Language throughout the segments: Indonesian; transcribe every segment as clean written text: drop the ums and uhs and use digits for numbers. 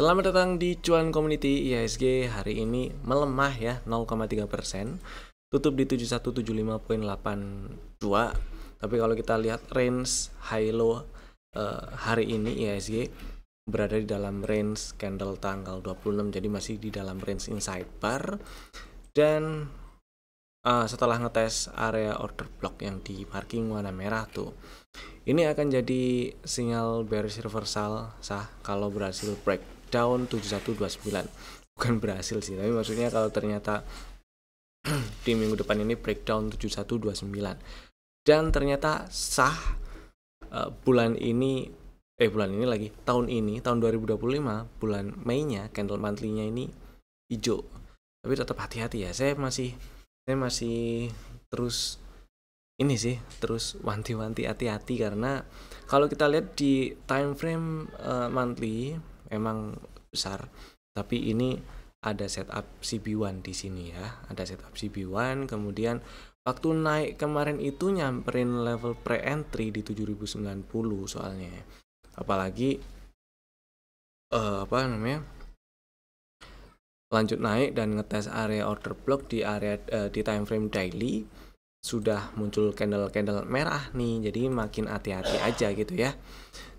Selamat datang di Cuan Community. IHSG hari ini melemah ya 0,3%, tutup di 7175.82. Tapi kalau kita lihat range high low hari ini IHSG berada di dalam range candle tanggal 26, jadi masih di dalam range inside bar. Dan setelah ngetes area order block yang di marking warna merah tuh, ini akan jadi sinyal bearish reversal sah kalau berhasil breakdown 7129. Bukan berhasil sih, tapi maksudnya kalau ternyata di minggu depan ini breakdown 7129 dan ternyata sah tahun 2025 bulan Mei-nya candle monthly-nya ini hijau. Tapi tetap hati-hati ya. Saya masih terus wanti-wanti hati-hati, karena kalau kita lihat di time frame monthly memang besar, tapi ini ada setup CB1 di sini ya, ada setup CB1. Kemudian waktu naik kemarin itu nyamperin level pre-entry di 7090 soalnya, apalagi lanjut naik dan ngetes area order block di area di time frame daily. Sudah muncul candle merah nih, jadi makin hati-hati aja gitu ya.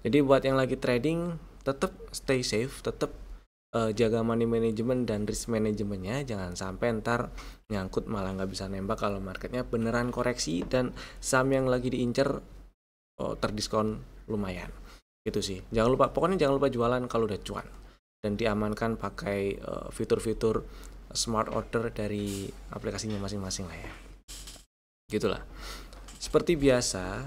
Jadi buat yang lagi trading, tetap stay safe, tetap jaga money management dan risk manajemennya. Jangan sampai ntar nyangkut malah nggak bisa nembak kalau marketnya beneran koreksi dan saham yang lagi diincer terdiskon lumayan gitu sih. Pokoknya jangan lupa jualan kalau udah cuan, dan diamankan pakai fitur-fitur smart order dari aplikasinya masing-masing lah ya. Gitulah. Seperti biasa,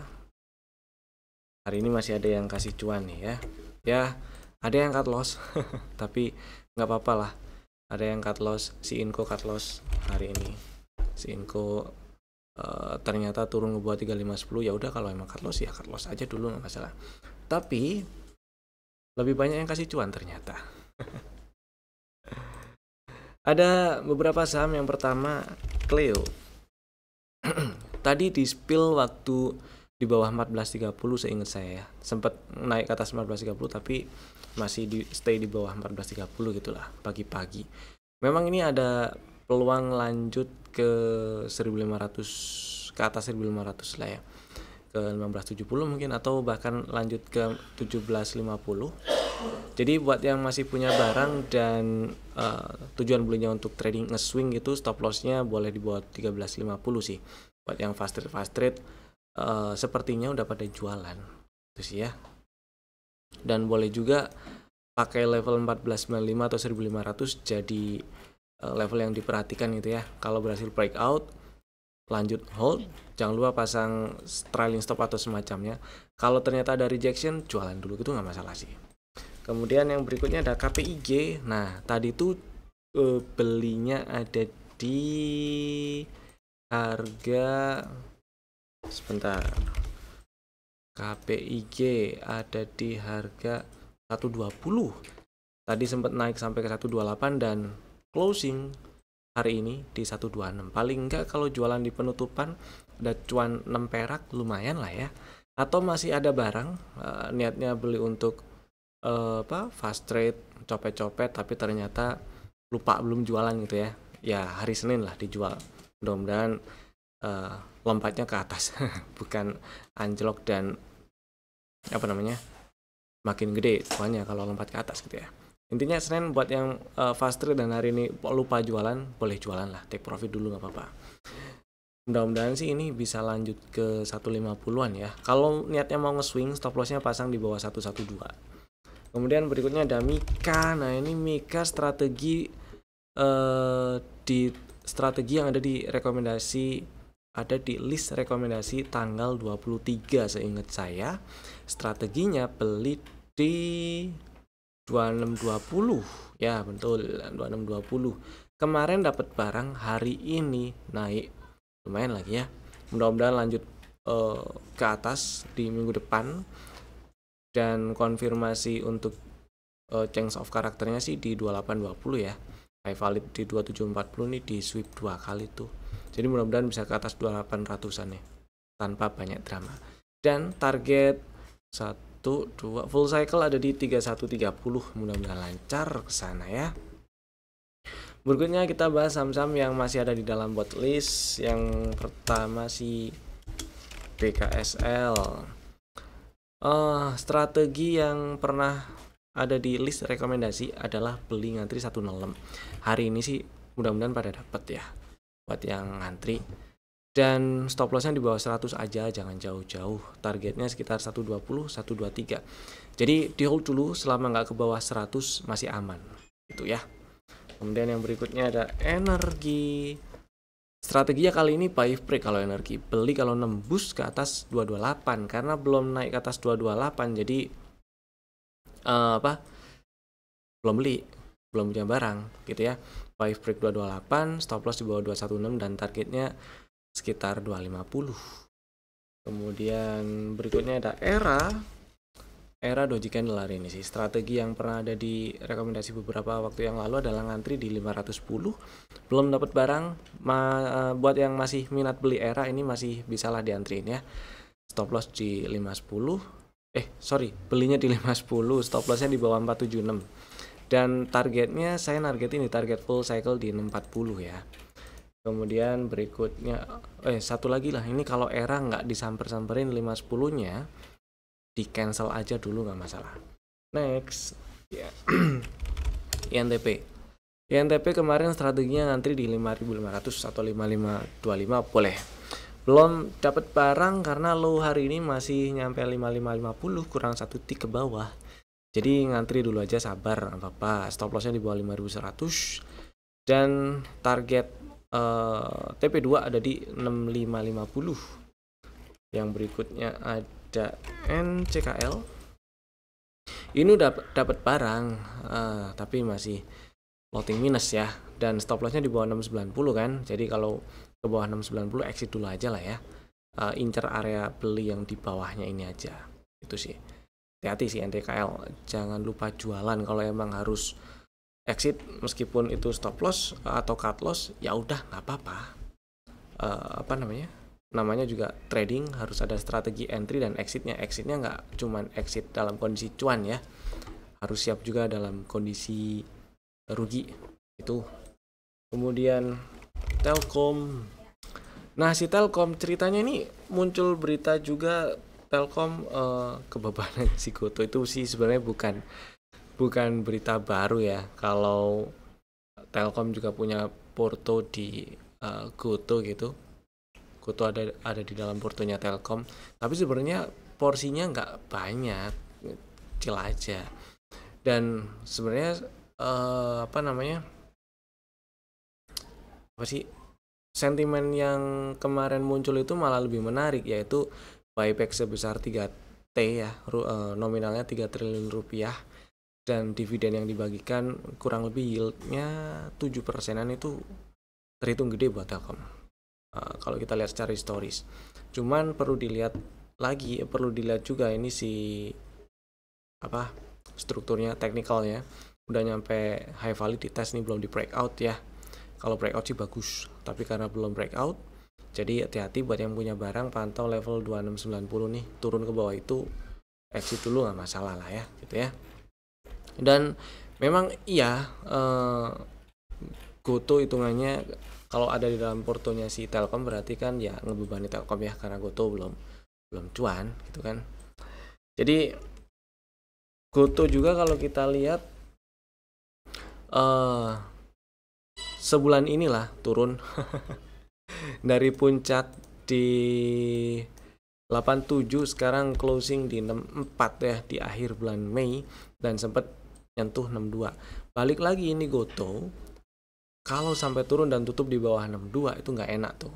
hari ini masih ada yang kasih cuan nih ya. Ya, ada yang cut loss, tapi nggak apa-apa lah. Ada yang cut loss, si Inco cut loss hari ini. Si Inco ternyata turun ngebuat 3510. Ya udah, kalau emang cut loss ya cut loss aja dulu, nggak masalah. Tapi lebih banyak yang kasih cuan ternyata. Ada beberapa saham. Yang pertama Cleo. Tadi di spill waktu di bawah 14.30 seingat saya, sempat naik ke atas 14.30 tapi masih stay di bawah 14.30 gitulah pagi-pagi. Memang ini ada peluang lanjut ke 1.500, ke atas 1.500 lah ya, ke 15.70 mungkin, atau bahkan lanjut ke 17.50. Jadi buat yang masih punya barang dan tujuan belinya untuk trading nge-swing gitu, stop lossnya boleh di bawah 13.50 sih. Buat yang fast trade sepertinya udah pada jualan itu sih ya. Dan boleh juga pakai level 1495 atau 1500 jadi level yang diperhatikan gitu ya. Kalau berhasil breakout, lanjut hold, jangan lupa pasang trailing stop atau semacamnya. Kalau ternyata ada rejection, jualan dulu, itu nggak masalah sih. Kemudian yang berikutnya ada KPIG. Nah, tadi tuh belinya ada di harga, sebentar, KPIG ada di harga 120. Tadi sempat naik sampai ke 128 dan closing hari ini di 126. Paling enggak kalau jualan di penutupan ada cuan 6 perak, lumayan lah ya. Atau masih ada barang niatnya beli untuk fast trade, copet-copet, tapi ternyata lupa belum jualan gitu ya. Ya hari Senin lah dijual. Mudah-mudahan lompatnya ke atas bukan anjlok dan makin gede cuannya kalau lompat ke atas gitu ya. Intinya Senin buat yang fast trade dan hari ini lupa jualan, boleh jualan lah, take profit dulu nggak apa-apa. Mudah-mudahan sih ini bisa lanjut ke 150-an ya. Kalau niatnya mau nge-swing, stop lossnya pasang di bawah 112. Kemudian berikutnya ada Mika. Nah, ini Mika strategi yang ada di list rekomendasi tanggal 23 seingat saya. Strateginya beli di 2620. Ya, betul, 2620. Kemarin dapat barang, hari ini naik lumayan lagi ya. Mudah-mudahan lanjut ke atas di minggu depan. Dan konfirmasi untuk change of karakternya sih di 2820 ya. High valid di 2740 nih, di sweep 2 kali tuh. Jadi mudah-mudahan bisa ke atas 2800-an ya, tanpa banyak drama. Dan target 1 2 full cycle ada di 3130, mudah-mudahan lancar ke sana ya. Berikutnya kita bahas saham-saham yang masih ada di dalam watchlist. Yang pertama si BKSL. Strategi yang pernah ada di list rekomendasi adalah beli ngantri 106. Hari ini sih mudah-mudahan pada dapat ya buat yang ngantri. Dan stop lossnya di bawah 100 aja, jangan jauh-jauh. Targetnya sekitar 120, 123. Jadi di hold dulu selama nggak ke bawah 100 masih aman. Itu ya. Kemudian yang berikutnya ada energi. Strateginya kali ini buy break kalau energi. Beli kalau nembus ke atas 228 karena belum naik ke atas 228. Jadi belum beli, belum punya barang gitu ya. Buy break 228, stop loss di bawah 216 dan targetnya sekitar 250. Kemudian berikutnya ada era doji candle hari ini sih. Strategi yang pernah ada di rekomendasi beberapa waktu yang lalu adalah ngantri di 510. Belum dapat barang, buat yang masih minat beli era ini masih bisalah diantriin ya. Stop loss di 510. Belinya di 510, stop lossnya di bawah 476. Dan targetnya saya nargetin di target full cycle di 640 ya. Kemudian berikutnya satu lagi lah, ini kalau era nggak disamperin 510-nya di cancel aja dulu, nggak masalah. Next ya. INTP kemarin strateginya ngantri di 5.500 atau 5.525 boleh. Belum dapat barang karena low hari ini masih nyampe 5.550, kurang 1 tick ke bawah. Jadi ngantri dulu aja, sabar, apa-apa. Stop lossnya di bawah 5.100 dan target TP2 ada di 6550. Yang berikutnya ada NCKL. Ini udah dapat barang tapi masih floating minus ya, dan stop lossnya di bawah 690 kan. Jadi kalau ke bawah 690 exit dulu aja lah ya. Incer area beli yang di bawahnya ini aja. Itu sih. Hati-hati sih NTKL, jangan lupa jualan kalau emang harus exit meskipun itu stop loss atau cut loss, ya udah nggak apa-apa. Namanya juga trading, harus ada strategi entry dan exitnya nggak cuman exit dalam kondisi cuan ya, harus siap juga dalam kondisi rugi itu. Kemudian Telkom. Nah si Telkom ceritanya ini muncul berita juga, Telkom kebebanan si Goto itu sih sebenarnya bukan berita baru ya. Kalau Telkom juga punya porto di Goto gitu. Goto ada di dalam portonya Telkom, tapi sebenarnya porsinya nggak banyak, kecil aja. Dan sebenarnya sentimen yang kemarin muncul itu malah lebih menarik, yaitu buyback sebesar 3T ya, nominalnya 3 triliun rupiah, dan dividen yang dibagikan kurang lebih yieldnya 7%-an, itu terhitung gede buat Telkom. Kalau kita lihat secara historis. Cuman perlu dilihat juga ini strukturnya, teknikalnya udah nyampe high value di test nih, belum di breakout ya. Kalau breakout sih bagus, tapi karena belum breakout, jadi hati-hati buat yang punya barang, pantau level 2690 nih, turun ke bawah itu exit dulu, nggak masalah lah ya gitu ya. Dan memang iya, Goto hitungannya kalau ada di dalam portonya si Telkom berarti kan ya ngebebani Telkom ya, karena Goto belum cuan gitu kan. Jadi Goto juga kalau kita lihat sebulan inilah turun dari puncak di 87, sekarang closing di 64 ya di akhir bulan Mei, dan sempat nyentuh 62. Balik lagi ini Goto, kalau sampai turun dan tutup di bawah 62 itu nggak enak tuh.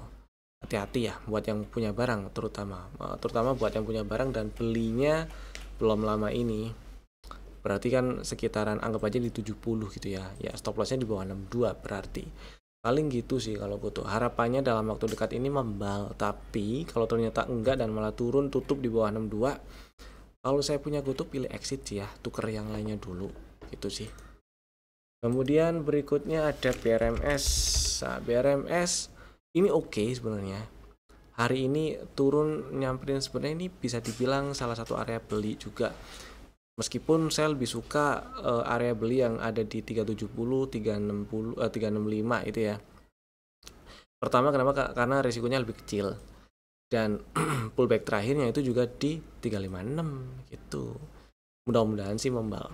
Hati-hati ya buat yang punya barang, terutama buat yang punya barang dan belinya belum lama ini. Berarti kan sekitaran anggap aja di 70 gitu ya. Ya stop lossnya di bawah 62 berarti. Paling gitu sih kalau Goto. Harapannya dalam waktu dekat ini membal, tapi kalau ternyata enggak dan malah turun tutup di bawah 62, kalau saya punya Goto pilih exit sih ya, tuker yang lainnya dulu gitu sih. Kemudian berikutnya ada BRMS. Nah, BRMS ini oke sebenarnya. hari ini turun nyamperin, sebenarnya ini bisa dibilang salah satu area beli juga. Meskipun saya lebih suka area beli yang ada di 370, 360, 365 itu ya. Pertama kenapa? Karena risikonya lebih kecil. Dan pullback terakhirnya itu juga di 356 gitu. Mudah-mudahan sih membal.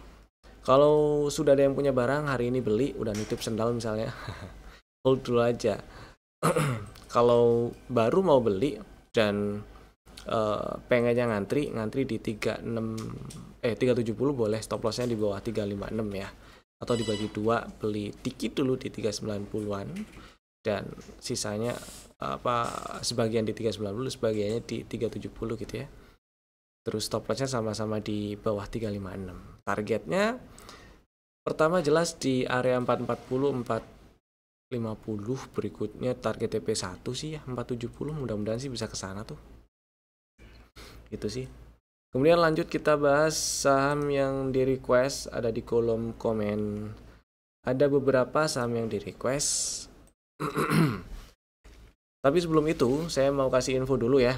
Kalau sudah ada yang punya barang hari ini beli, udah nitip sendal misalnya, hold dulu aja. Kalau baru mau beli dan pengennya ngantri di 370 boleh, stop lossnya di bawah 356 ya, atau dibagi dua, beli dikit dulu di 390-an dan sisanya sebagian di 390, sebagiannya di 370 gitu ya. Terus stop lossnya sama-sama di bawah 356. Targetnya pertama jelas di area 440, 450, berikutnya target TP1 sih ya 470, mudah-mudahan sih bisa ke sana tuh. Gitu sih. Kemudian lanjut kita bahas saham yang di request, ada di kolom komen. Ada beberapa saham yang di request. Tapi sebelum itu saya mau kasih info dulu ya.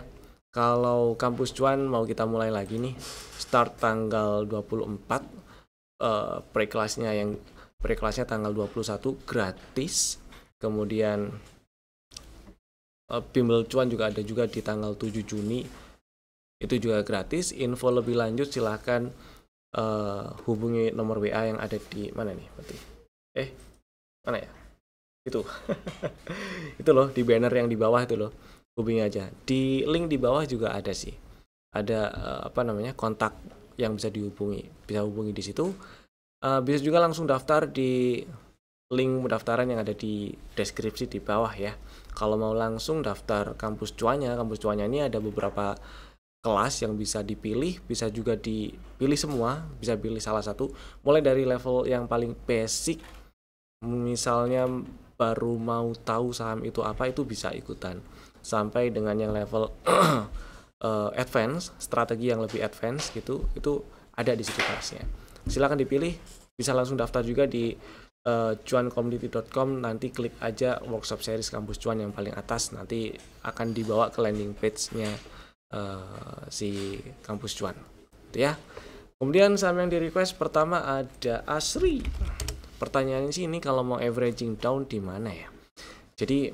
Kalau Kampus Cuan mau kita mulai lagi nih. Start tanggal 24. Pre-kelasnya tanggal 21 gratis. Kemudian Bimbel Cuan juga ada juga di tanggal 7 Juni. Itu juga gratis. Info lebih lanjut silahkan hubungi nomor WA yang ada di mana nih? Mana ya? Itu. Itu loh, di banner yang di bawah itu loh. Hubungi aja. Di link di bawah juga ada sih. Ada kontak yang bisa dihubungi. Bisa hubungi di situ. Bisa juga langsung daftar di link pendaftaran yang ada di deskripsi di bawah ya. Kalau mau langsung daftar Kampus Cuannya ini ada beberapa kelas yang bisa dipilih, bisa juga dipilih semua, bisa pilih salah satu. Mulai dari level yang paling basic, misalnya baru mau tahu saham itu apa, itu bisa ikutan. Sampai dengan yang level advance, strategi yang lebih advance gitu, itu ada di situ kelasnya. Silakan dipilih, bisa langsung daftar juga di cuancommunity.com, nanti klik aja workshop series Kampus Cuan yang paling atas, nanti akan dibawa ke landing page-nya si Kampus Cuan gitu ya. Kemudian saham yang di request pertama ada Asri. Pertanyaannya sih ini kalau mau averaging down di mana ya? Jadi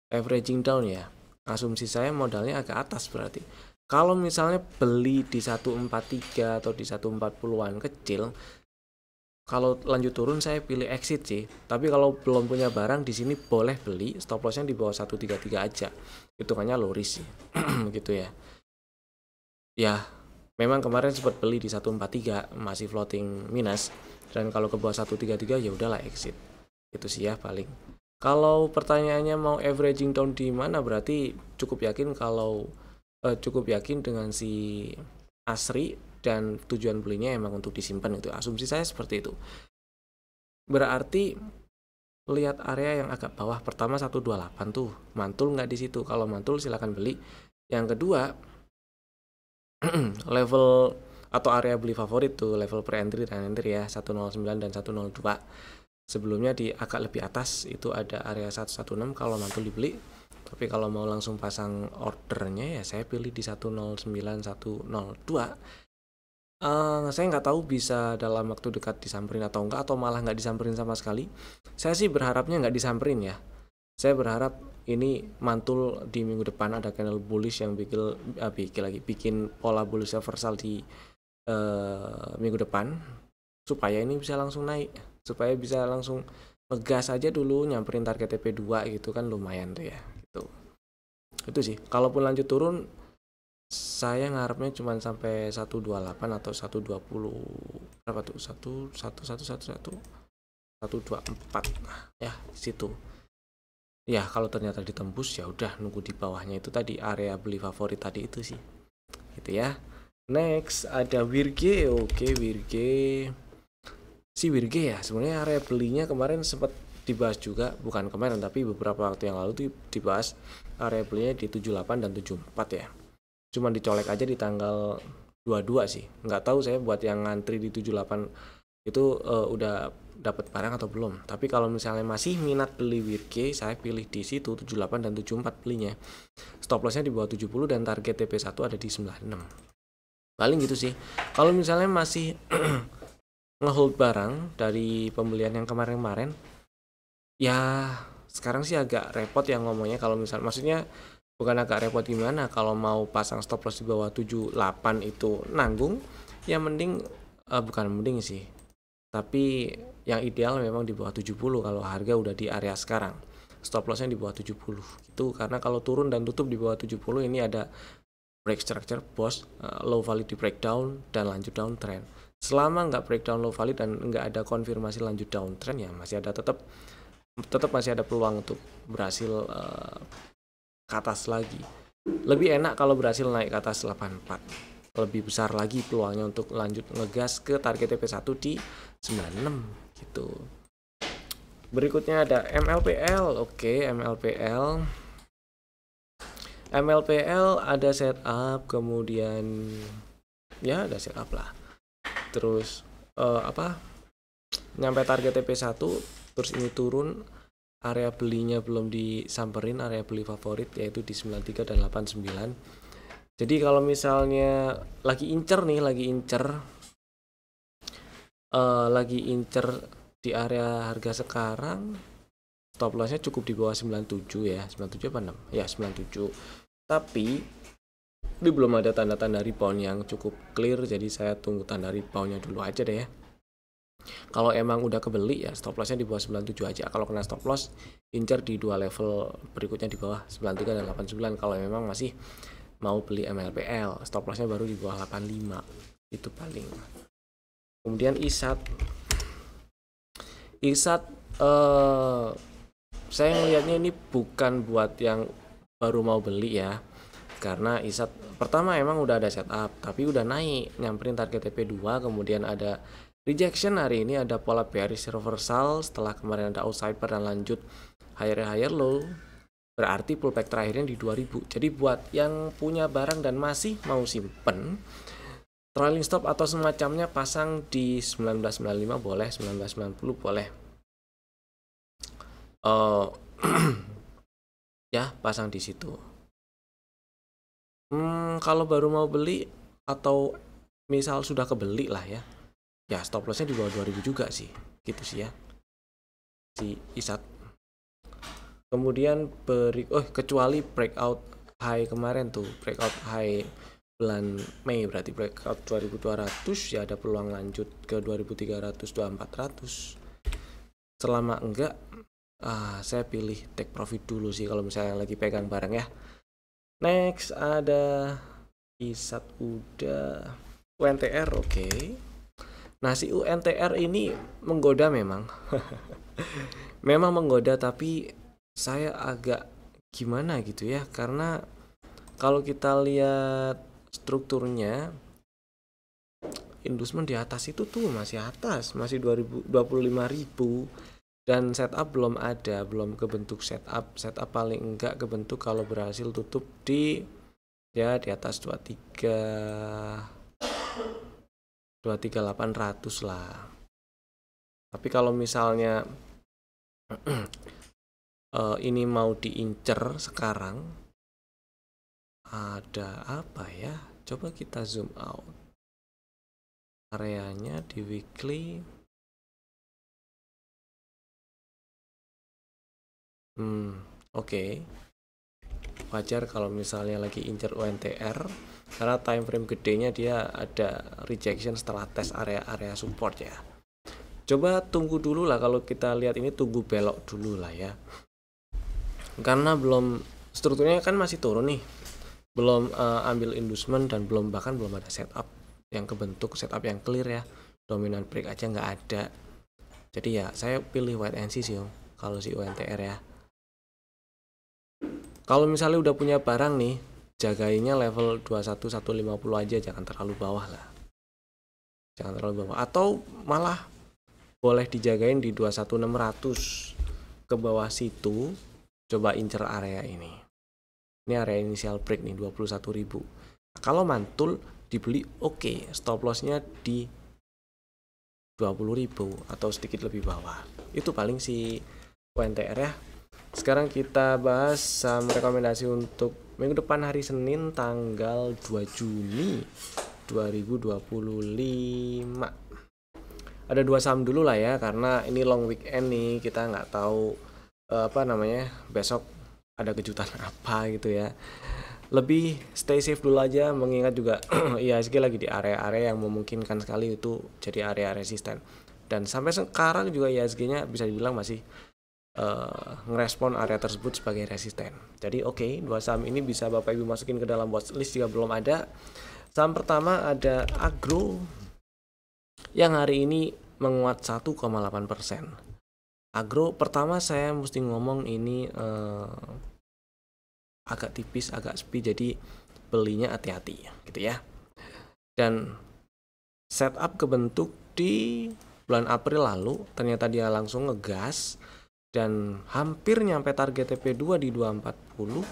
averaging down ya, asumsi saya modalnya agak atas berarti. Kalau misalnya beli di 143 atau di 140-an kecil, kalau lanjut turun saya pilih exit sih. Tapi kalau belum punya barang di sini boleh beli, stop lossnya di bawah 133 aja. Hitungannya low risk sih. Gitu ya. Ya, memang kemarin sempat beli di 143 masih floating minus, dan kalau ke bawah 133 ya udahlah exit. Itu sih ya paling. Kalau pertanyaannya mau averaging down di mana, berarti cukup yakin dengan si Asri dan tujuan belinya emang untuk disimpan itu. Asumsi saya seperti itu. Berarti lihat area yang agak bawah. Pertama 128 tuh, mantul nggak di situ? Kalau mantul silakan beli. Yang kedua level atau area beli favorit tuh, level pre-entry dan entry ya, 109 dan 102. Sebelumnya di agak lebih atas itu ada area 116, kalau mantul dibeli. Tapi kalau mau langsung pasang ordernya ya saya pilih di 109, 102. Saya nggak tahu bisa dalam waktu dekat disamperin atau enggak, atau malah nggak disamperin sama sekali. Saya sih berharapnya nggak disamperin ya. Saya berharap ini mantul di minggu depan, ada candle bullish yang bikin pola bullish reversal di minggu depan, supaya ini bisa langsung naik, supaya bisa langsung ngegas aja dulu, nyamperin target TP2 gitu kan, lumayan tuh ya gitu. Itu sih. Kalaupun lanjut turun, saya ngarepnya cuma sampai 128 atau 120, berapa tuh, 124 ya situ ya. Kalau ternyata ditembus ya udah nunggu di bawahnya itu tadi, area beli favorit tadi itu sih gitu ya. Next ada Wirge. Oke, Wirge ya, sebenarnya area belinya kemarin sempat dibahas juga, bukan kemarin tapi beberapa waktu yang lalu tuh dibahas area belinya di 78 dan 74 ya. Cuman dicolek aja di tanggal 22 sih. Nggak tahu saya buat yang ngantri di 78 itu udah dapat barang atau belum. Tapi kalau misalnya masih minat beli WIRG, saya pilih di situ 78 dan 74 belinya. Stop lossnya di bawah 70 dan target TP1 ada di 96. Paling gitu sih. Kalau misalnya masih ngehold barang dari pembelian yang kemarin-kemarin, ya sekarang sih agak repot yang ngomongnya. Kalau maksudnya bukan agak repot gimana, kalau mau pasang stop loss di bawah 78 itu nanggung, ya mending bukan mending sih, tapi yang ideal memang di bawah 70 kalau harga udah di area sekarang. Stop lossnya di bawah 70 gitu, karena kalau turun dan tutup di bawah 70 ini ada break structure boss, low value di breakdown dan lanjut downtrend. Selama nggak breakdown low value dan nggak ada konfirmasi lanjut downtrend, ya masih ada tetap masih ada peluang untuk berhasil ke atas lagi. Lebih enak kalau berhasil naik ke atas 84. Lebih besar lagi peluangnya untuk lanjut ngegas ke target TP1 di 96 gitu. Berikutnya ada MLPL. Oke, MLPL. MLPL ada setup, kemudian ya ada setup lah. Terus nyampe target TP1, terus ini turun, area belinya belum disamperin, area beli favorit yaitu di 93 dan 89. Jadi kalau misalnya lagi incer di area harga sekarang, stop lossnya cukup di bawah 97 ya, 97 apa 6? Ya 97. Tapi ini belum ada tanda-tanda rebound yang cukup clear, jadi saya tunggu tanda reboundnya dulu aja deh ya. Kalau emang udah kebeli ya stop lossnya di bawah 97 aja. Kalau kena stop loss, incer di dua level berikutnya di bawah 93 dan 89. Kalau memang masih mau beli MLPL, stop lossnya baru di bawah 85 itu paling. Kemudian ISAT saya ngelihatnya ini bukan buat yang baru mau beli ya, karena ISAT pertama emang udah ada setup tapi udah naik nyamperin target TP2, kemudian ada rejection hari ini, ada pola bearish reversal setelah kemarin ada outside dan lanjut higher low. Berarti pullback terakhirnya di 2000. Jadi buat yang punya barang dan masih mau simpen, trailing stop atau semacamnya pasang di 1995 boleh, 1990 boleh. Ya, pasang di situ. Kalau baru mau beli atau misal sudah kebeli lah ya. Ya, stop lossnya di bawah 2000 juga sih. Gitu sih ya. Si ISAT. Kemudian kecuali breakout high kemarin tuh, breakout high bulan Mei, berarti breakout 2200 ya ada peluang lanjut ke 2300, 2400. Selama enggak, saya pilih take profit dulu sih kalau misalnya lagi pegang barang ya. Next ada ISAT udah, UNTR oke. Nah si UNTR ini menggoda memang. Memang menggoda, tapi saya agak gimana gitu ya, karena kalau kita lihat strukturnya, inducement di atas itu tuh masih atas, masih 25.000 dan setup belum ada, belum kebentuk setup paling enggak kebentuk kalau berhasil tutup di atas 23.800 lah. Tapi kalau misalnya ini mau diincer sekarang, ada apa ya, coba kita zoom out areanya di weekly. Oke. Wajar kalau misalnya lagi incer UNTR, karena time frame gedenya dia ada rejection setelah tes area support ya. Coba tunggu dulu lah, kalau kita lihat ini tunggu belok dulu lah ya, karena belum, strukturnya kan masih turun nih, belum ambil inducement dan bahkan belum ada setup yang kebentuk, setup yang clear ya, dominant break aja nggak ada. Jadi ya saya pilih wait and see sih kalau si UNTR ya. Kalau misalnya udah punya barang nih, jagainnya level 21150 aja, jangan terlalu bawah lah, jangan terlalu bawah, atau malah boleh dijagain di 21600 ke bawah situ. Coba incer area ini area initial break nih 21.000. Kalau mantul dibeli oke, stop lossnya di 20.000 atau sedikit lebih bawah. Itu paling si UNTR ya. Sekarang kita bahas saham rekomendasi untuk minggu depan hari Senin tanggal 2 Juni 2025. Ada 2 saham dulu lah ya, karena ini long weekend nih, kita nggak tahu besok ada kejutan apa gitu ya. Lebih stay safe dulu aja, mengingat juga IHSG lagi di area-area yang memungkinkan sekali itu jadi area resisten. Dan sampai sekarang juga IHSG-nya bisa dibilang masih ngerespon area tersebut sebagai resisten. Jadi oke, 2 saham ini bisa Bapak Ibu masukin ke dalam watchlist jika belum ada. Saham pertama ada Agro yang hari ini menguat 1,8%. Agro pertama saya mesti ngomong ini agak tipis, agak sepi, jadi belinya hati-hati gitu ya. Dan setup kebentuk di bulan April lalu, ternyata dia langsung ngegas dan hampir nyampe target TP2 di 240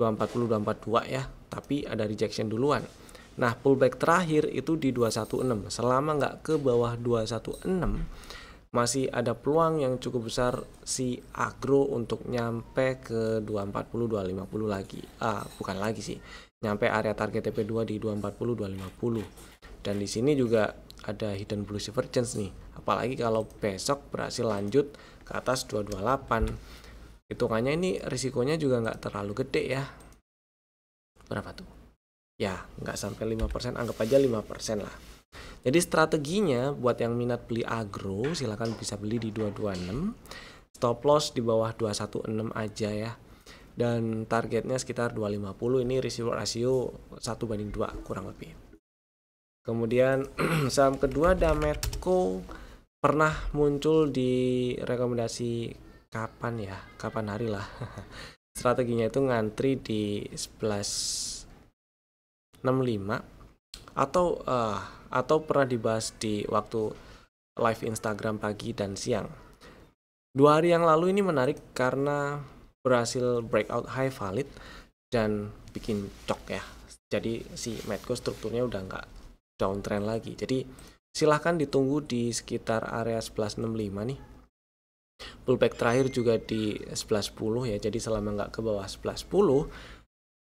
242 ya, tapi ada rejection duluan. Nah, pullback terakhir itu di 216. Selama nggak ke bawah 216, masih ada peluang yang cukup besar si Agro untuk nyampe ke 240 250 lagi. Bukan lagi sih. Nyampe area target TP2 di 240 250. Dan di sini juga ada hidden bullish divergence nih. Apalagi kalau besok berhasil lanjut ke atas 228. Hitungannya ini risikonya juga nggak terlalu gede ya. Berapa tuh? Ya, nggak sampai 5%, anggap aja 5% lah. Jadi strateginya buat yang minat beli Agro silahkan bisa beli di 226, stop loss di bawah 216 aja ya, dan targetnya sekitar 250. Ini rasio 1:2 kurang lebih. Kemudian saham kedua ada Medco, pernah muncul di rekomendasi kapan hari lah. Strateginya itu ngantri di 1165 atau pernah dibahas di waktu live Instagram pagi dan siang. 2 hari yang lalu ini menarik karena berhasil breakout high valid dan bikin cok ya. Jadi si Medco strukturnya udah nggak downtrend lagi. Jadi silahkan ditunggu di sekitar area 1165 nih. Pullback terakhir juga di 1110 ya. Jadi selama nggak ke bawah 1110,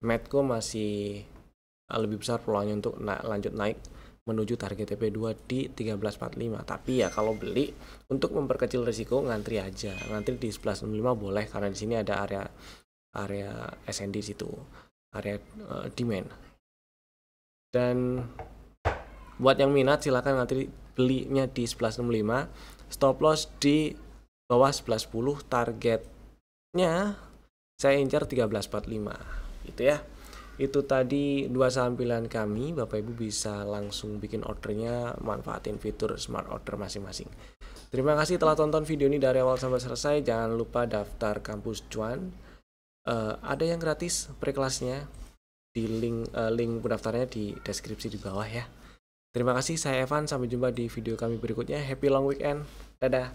Medco masih lebih besar peluangnya untuk lanjut naik menuju target TP2 di 1345. Tapi ya kalau beli untuk memperkecil risiko ngantri aja. Ngantri di 1165 boleh, karena di sini ada area SND situ, area demand. Dan buat yang minat silakan ngantri belinya di 1165, stop loss di bawah 1110, targetnya saya incar 1345 gitu ya. Itu tadi 2 saham pilihan kami. Bapak Ibu bisa langsung bikin ordernya, manfaatin fitur smart order masing-masing. Terima kasih telah tonton video ini dari awal sampai selesai. Jangan lupa daftar kampus cuan. Ada yang gratis pre-kelasnya di link pendaftarnya di deskripsi di bawah ya. Terima kasih, saya Evan, sampai jumpa di video kami berikutnya. Happy long weekend. Dadah.